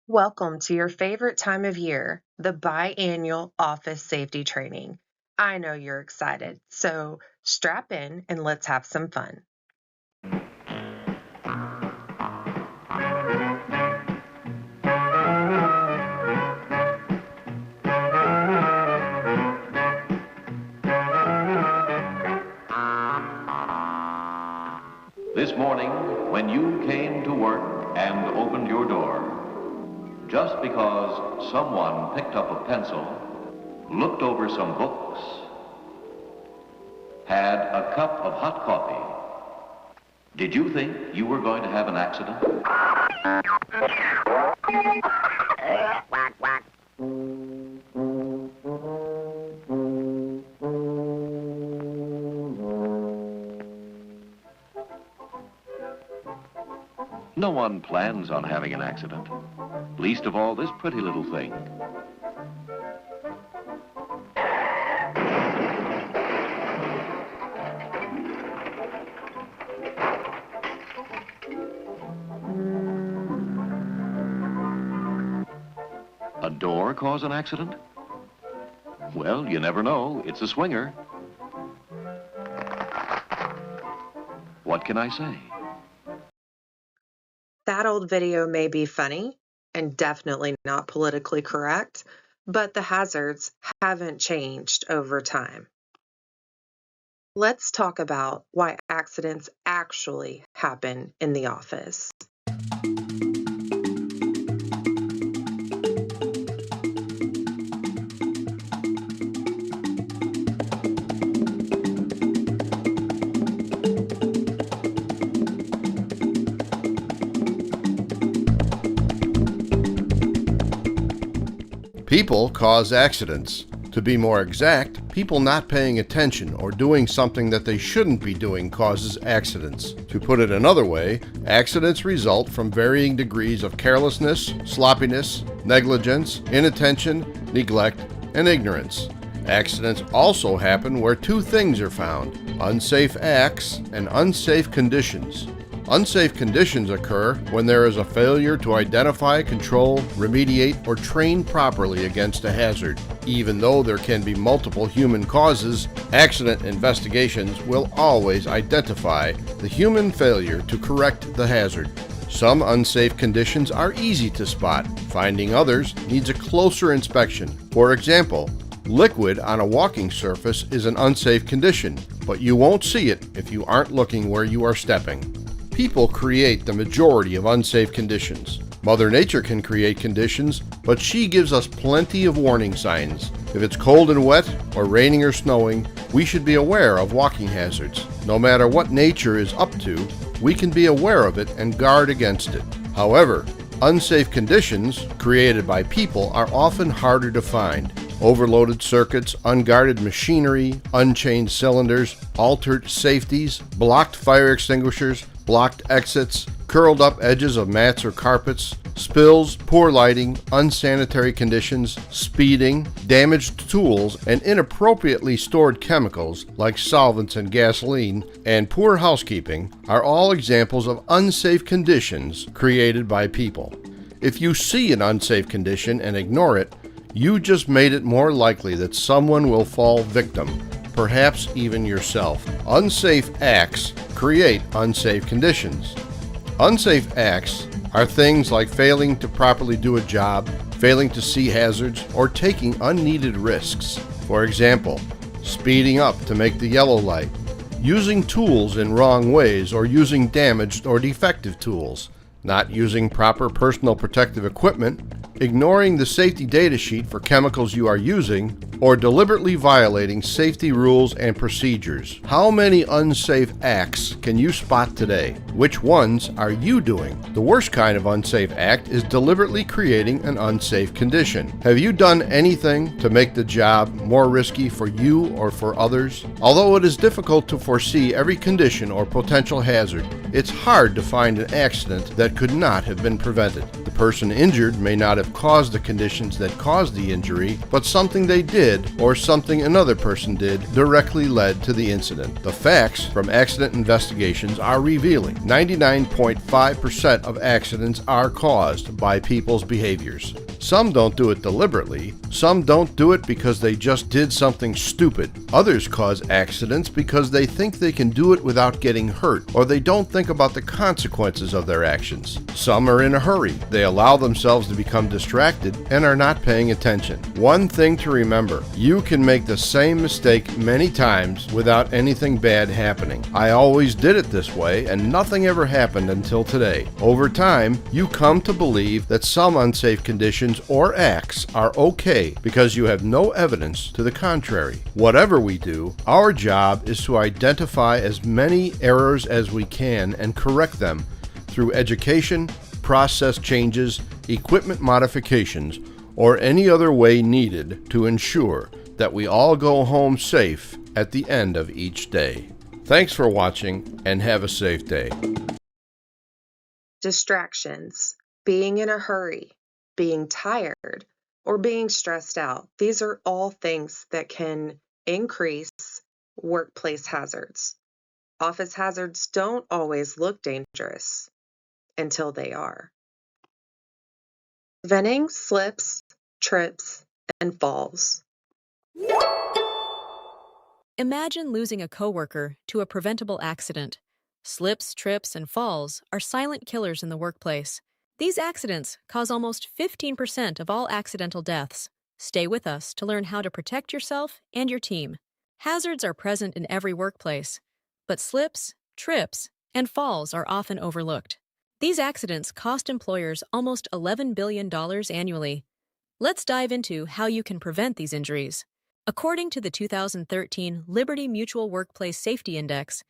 Welcome to your favorite time of year, the biannual office safety training. I know you're excited, so strap in and let's have some fun. This morning, when you came to work and opened your door, just because someone picked up a pencil, looked over some books, had a cup of hot coffee, did you think you were going to have an accident? No one plans on having an accident, least of all this pretty little thing. A door cause an accident? Well, you never know. It's a swinger. What can I say? That old video may be funny and definitely not politically correct, but the hazards haven't changed over time. Let's talk about why accidents actually happen in the office. People cause accidents. To be more exact, people not paying attention or doing something that they shouldn't be doing causes accidents. To put it another way, accidents result from varying degrees of carelessness, sloppiness, negligence, inattention, neglect, and ignorance. Accidents also happen where two things are found: unsafe acts and unsafe conditions. Unsafe conditions occur when there is a failure to identify, control, remediate, or train properly against a hazard. Even though there can be multiple human causes, accident investigations will always identify the human failure to correct the hazard. Some unsafe conditions are easy to spot. Finding others needs a closer inspection. For example, liquid on a walking surface is an unsafe condition, but you won't see it if you aren't looking where you are stepping. People create the majority of unsafe conditions. Mother Nature can create conditions, but she gives us plenty of warning signs. If it's cold and wet, or raining or snowing, we should be aware of walking hazards. No matter what nature is up to, we can be aware of it and guard against it. However, unsafe conditions created by people are often harder to find. Overloaded circuits, unguarded machinery, unchained cylinders, altered safeties, blocked fire extinguishers, blocked exits, curled up edges of mats or carpets, spills, poor lighting, unsanitary conditions, speeding, damaged tools, and inappropriately stored chemicals like solvents and gasoline, and poor housekeeping are all examples of unsafe conditions created by people. If you see an unsafe condition and ignore it, you just made it more likely that someone will fall victim, perhaps even yourself. Unsafe acts create unsafe conditions. Unsafe acts are things like failing to properly do a job, failing to see hazards, or taking unneeded risks. For example, speeding up to make the yellow light, using tools in wrong ways or using damaged or defective tools, not using proper personal protective equipment, ignoring the safety data sheet for chemicals you are using, or deliberately violating safety rules and procedures. How many unsafe acts can you spot today? Which ones are you doing? The worst kind of unsafe act is deliberately creating an unsafe condition. Have you done anything to make the job more risky for you or for others? Although it is difficult to foresee every condition or potential hazard, it's hard to find an accident that could not have been prevented. The person injured may not have caused the conditions that caused the injury, but something they did did or something another person did directly led to the incident. The facts from accident investigations are revealing. 99.5% of accidents are caused by people's behaviors. Some don't do it deliberately. Some don't do it because they just did something stupid. Others cause accidents because they think they can do it without getting hurt, or they don't think about the consequences of their actions. Some are in a hurry. They allow themselves to become distracted and are not paying attention. One thing to remember, you can make the same mistake many times without anything bad happening. I always did it this way, and nothing ever happened until today. Over time, you come to believe that some unsafe conditions or acts are okay because you have no evidence to the contrary. Whatever we do, our job is to identify as many errors as we can and correct them through education, process changes, equipment modifications, or any other way needed to ensure that we all go home safe at the end of each day. Thanks for watching and have a safe day. Distractions, being in a hurry, being tired, or being stressed out. These are all things that can increase workplace hazards. Office hazards don't always look dangerous until they are. Preventing slips, trips, and falls. Imagine losing a coworker to a preventable accident. Slips, trips, and falls are silent killers in the workplace. These accidents cause almost 15% of all accidental deaths. Stay with us to learn how to protect yourself and your team. Hazards are present in every workplace, but slips, trips, and falls are often overlooked. These accidents cost employers almost $11 billion annually. Let's dive into how you can prevent these injuries. According to the 2013 Liberty Mutual Workplace Safety Index,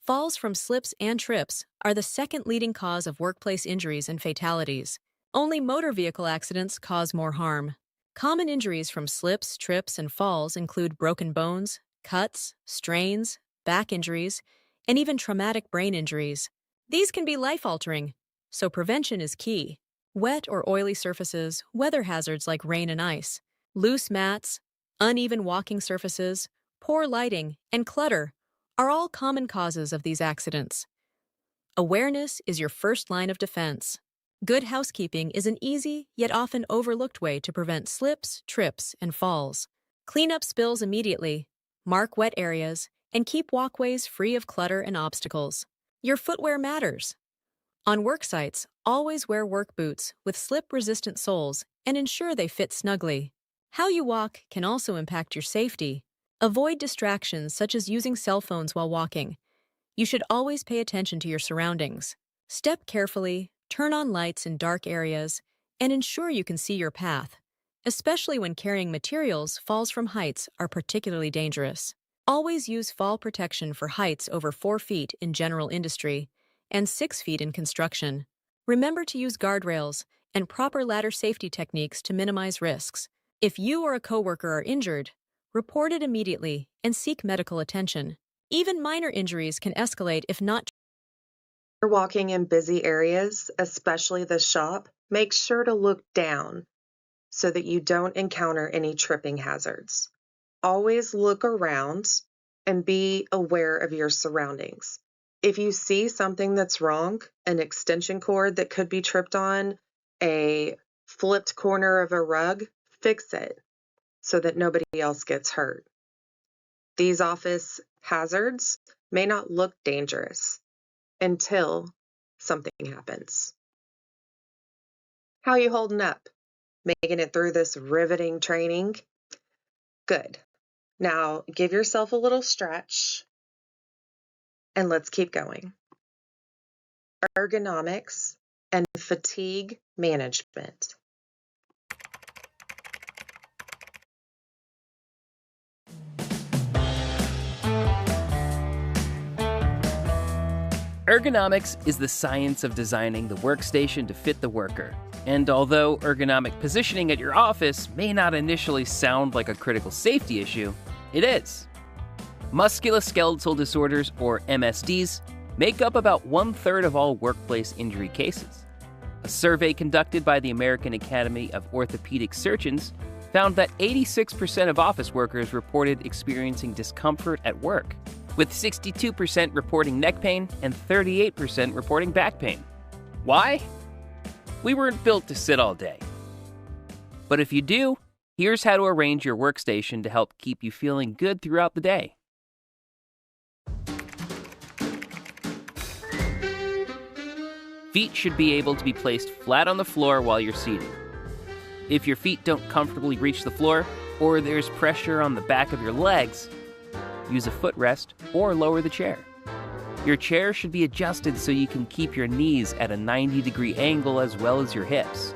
falls from slips and trips are the second leading cause of workplace injuries and fatalities. Only motor vehicle accidents cause more harm. Common injuries from slips, trips, and falls include broken bones, cuts, strains, back injuries, and even traumatic brain injuries. These can be life-altering, so prevention is key. Wet or oily surfaces, weather hazards like rain and ice, loose mats, uneven walking surfaces, poor lighting, and clutter are all common causes of these accidents. Awareness is your first line of defense. Good housekeeping is an easy, yet often overlooked way to prevent slips, trips, and falls. Clean up spills immediately, mark wet areas, and keep walkways free of clutter and obstacles. Your footwear matters. On work sites, always wear work boots with slip-resistant soles and ensure they fit snugly. How you walk can also impact your safety. Avoid distractions such as using cell phones while walking. You should always pay attention to your surroundings. Step carefully, turn on lights in dark areas, and ensure you can see your path. Especially when carrying materials, falls from heights are particularly dangerous. Always use fall protection for heights over 4 feet in general industry and 6 feet in construction. Remember to use guardrails and proper ladder safety techniques to minimize risks. If you or a coworker are injured, report it immediately and seek medical attention. Even minor injuries can escalate if not. If you're walking in busy areas, especially the shop, make sure to look down so that you don't encounter any tripping hazards. Always look around and be aware of your surroundings. If you see something that's wrong, an extension cord that could be tripped on, a flipped corner of a rug, fix it so that nobody else gets hurt. These office hazards may not look dangerous until something happens. How are you holding up? Making it through this riveting training? Good. Now give yourself a little stretch and let's keep going. Ergonomics and fatigue management. Ergonomics is the science of designing the workstation to fit the worker. And although ergonomic positioning at your office may not initially sound like a critical safety issue, it is. Musculoskeletal disorders, or MSDs, make up about 1/3 of all workplace injury cases. A survey conducted by the American Academy of Orthopedic Surgeons found that 86% of office workers reported experiencing discomfort at work, with 62% reporting neck pain and 38% reporting back pain. Why? We weren't built to sit all day. But if you do, here's how to arrange your workstation to help keep you feeling good throughout the day. Feet should be able to be placed flat on the floor while you're seated. If your feet don't comfortably reach the floor, or there's pressure on the back of your legs, use a footrest or lower the chair. Your chair should be adjusted so you can keep your knees at a 90-degree angle as well as your hips.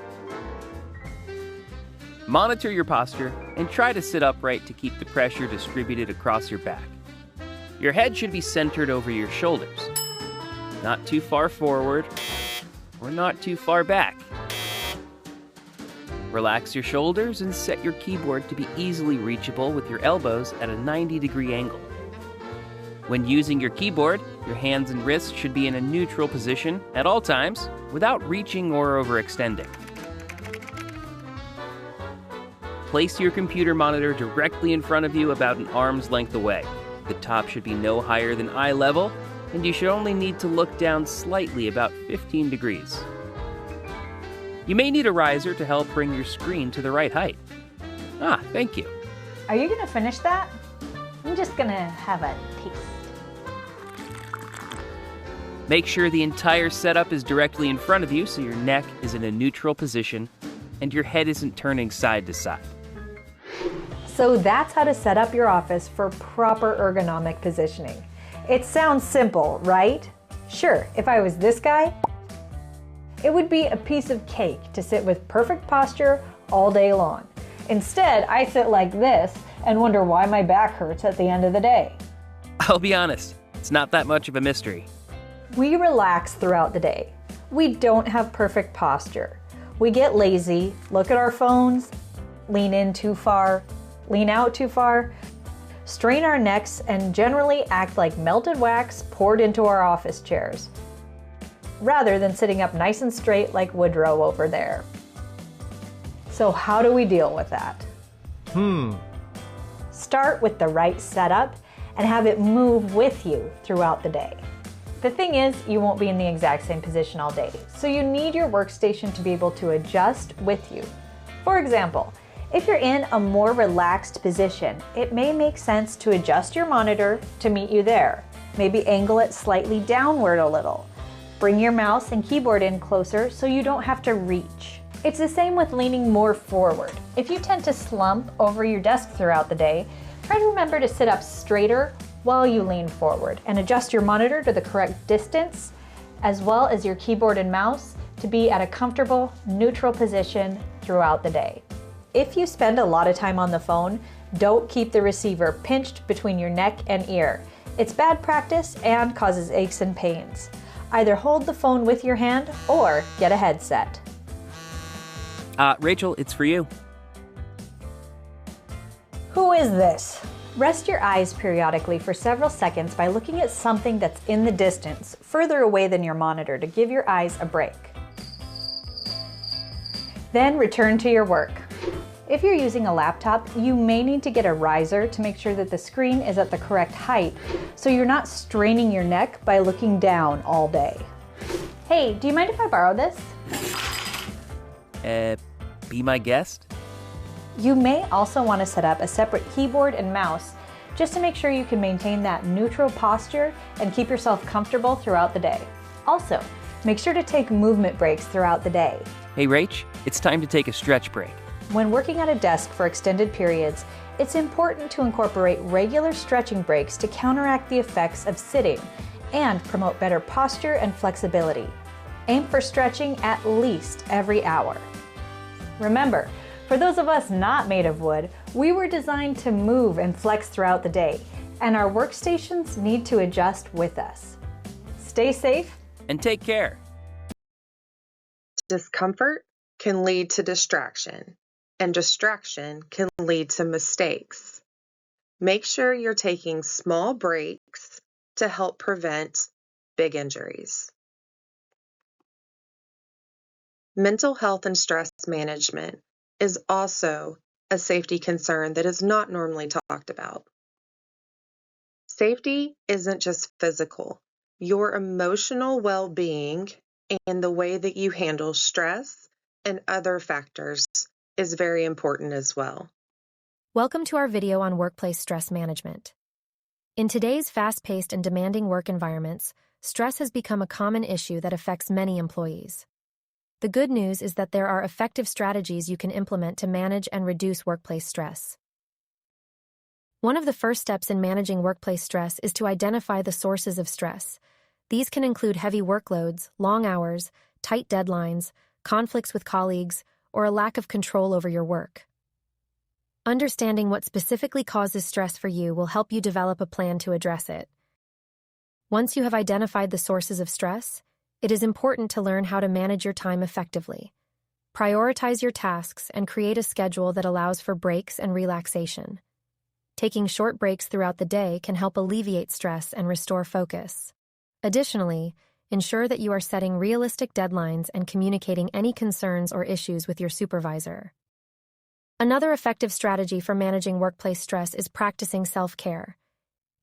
Monitor your posture and try to sit upright to keep the pressure distributed across your back. Your head should be centered over your shoulders, not too far forward or not too far back. Relax your shoulders and set your keyboard to be easily reachable with your elbows at a 90-degree angle. When using your keyboard, your hands and wrists should be in a neutral position at all times without reaching or overextending. Place your computer monitor directly in front of you about an arm's length away. The top should be no higher than eye level, and you should only need to look down slightly about 15 degrees. You may need a riser to help bring your screen to the right height. Thank you. Are you gonna finish that? I'm just gonna have a taste. Make sure the entire setup is directly in front of you so your neck is in a neutral position and your head isn't turning side to side. So that's how to set up your office for proper ergonomic positioning. It sounds simple, right? Sure, if I was this guy, it would be a piece of cake to sit with perfect posture all day long. Instead, I sit like this and wonder why my back hurts at the end of the day. I'll be honest, it's not that much of a mystery. We relax throughout the day. We don't have perfect posture. We get lazy, look at our phones, lean in too far, lean out too far, strain our necks, and generally act like melted wax poured into our office chairs, rather than sitting up nice and straight like Woodrow over there. So how do we deal with that? Start with the right setup and have it move with you throughout the day. The thing is, you won't be in the exact same position all day, so you need your workstation to be able to adjust with you. For example, if you're in a more relaxed position, it may make sense to adjust your monitor to meet you there. Maybe angle it slightly downward a little. Bring your mouse and keyboard in closer so you don't have to reach. It's the same with leaning more forward. If you tend to slump over your desk throughout the day, try to remember to sit up straighter while you lean forward and adjust your monitor to the correct distance, as well as your keyboard and mouse to be at a comfortable, neutral position throughout the day. If you spend a lot of time on the phone, don't keep the receiver pinched between your neck and ear. It's bad practice and causes aches and pains. Either hold the phone with your hand or get a headset. Rachel, it's for you. Who is this? Rest your eyes periodically for several seconds by looking at something that's in the distance, further away than your monitor, to give your eyes a break. Then return to your work. If you're using a laptop, you may need to get a riser to make sure that the screen is at the correct height so you're not straining your neck by looking down all day. Hey, do you mind if I borrow this? Be my guest? You may also want to set up a separate keyboard and mouse just to make sure you can maintain that neutral posture and keep yourself comfortable throughout the day. Also, make sure to take movement breaks throughout the day. Hey Rach, it's time to take a stretch break. When working at a desk for extended periods, it's important to incorporate regular stretching breaks to counteract the effects of sitting and promote better posture and flexibility. Aim for stretching at least every hour. Remember, for those of us not made of wood, we were designed to move and flex throughout the day, and our workstations need to adjust with us. Stay safe And take care. Discomfort can lead to distraction, and distraction can lead to mistakes. Make sure you're taking small breaks to help prevent big injuries. Mental health and stress management is also a safety concern that is not normally talked about. Safety isn't just physical. Your emotional well-being and the way that you handle stress and other factors is very important as well. Welcome to our video on workplace stress management. In today's fast-paced and demanding work environments, stress has become a common issue that affects many employees. The good news is that there are effective strategies you can implement to manage and reduce workplace stress. One of the first steps in managing workplace stress is to identify the sources of stress. These can include heavy workloads, long hours, tight deadlines, conflicts with colleagues, or a lack of control over your work. Understanding what specifically causes stress for you will help you develop a plan to address it. Once you have identified the sources of stress, it is important to learn how to manage your time effectively. Prioritize your tasks and create a schedule that allows for breaks and relaxation. Taking short breaks throughout the day can help alleviate stress and restore focus. Additionally, ensure that you are setting realistic deadlines and communicating any concerns or issues with your supervisor. Another effective strategy for managing workplace stress is practicing self-care.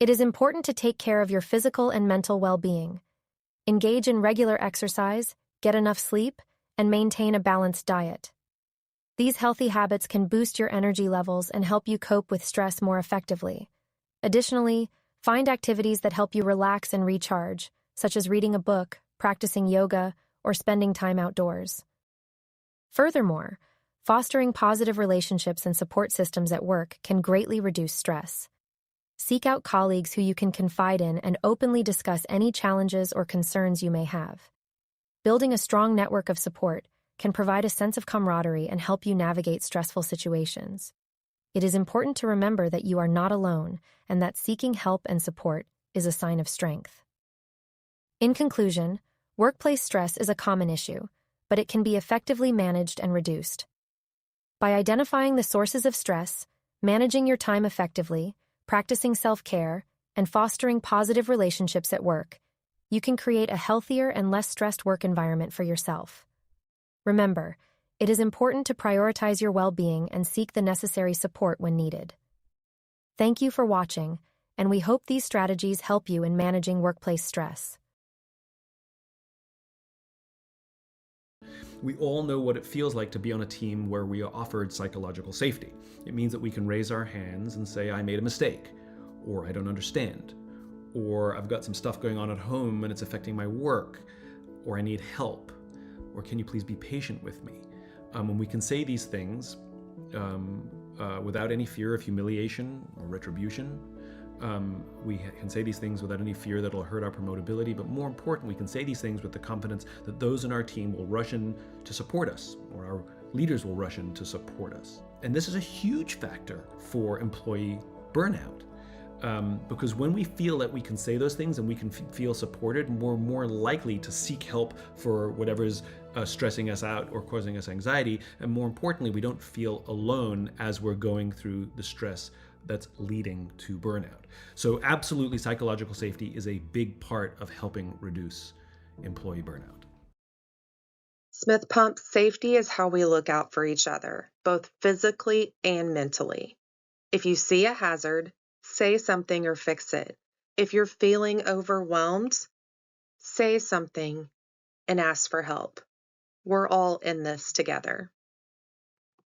It is important to take care of your physical and mental well-being. Engage in regular exercise, get enough sleep, and maintain a balanced diet. These healthy habits can boost your energy levels and help you cope with stress more effectively. Additionally, find activities that help you relax and recharge, such as reading a book, practicing yoga, or spending time outdoors. Furthermore, fostering positive relationships and support systems at work can greatly reduce stress. Seek out colleagues who you can confide in and openly discuss any challenges or concerns you may have. Building a strong network of support can provide a sense of camaraderie and help you navigate stressful situations. It is important to remember that you are not alone and that seeking help and support is a sign of strength. In conclusion, workplace stress is a common issue, but it can be effectively managed and reduced. By identifying the sources of stress, managing your time effectively, practicing self-care, and fostering positive relationships at work, you can create a healthier and less stressed work environment for yourself. Remember, it is important to prioritize your well-being and seek the necessary support when needed. Thank you for watching, and we hope these strategies help you in managing workplace stress. We all know what it feels like to be on a team where we are offered psychological safety. It means that we can raise our hands and say, I made a mistake, or I don't understand, or I've got some stuff going on at home and it's affecting my work, or I need help, or can you please be patient with me? And we can say these things without any fear of humiliation or retribution. We can say these things without any fear that it'll hurt our promotability, but more important, we can say these things with the confidence that those in our team will rush in to support us, or our leaders will rush in to support us. And this is a huge factor for employee burnout. Because when we feel that we can say those things and we can feel supported, we're more likely to seek help for whatever's stressing us out or causing us anxiety. And more importantly, we don't feel alone as we're going through the stress that's leading to burnout. So absolutely, psychological safety is a big part of helping reduce employee burnout. Smith Pump, safety is how we look out for each other, both physically and mentally. If you see a hazard, say something or fix it. If you're feeling overwhelmed, say something and ask for help. We're all in this together.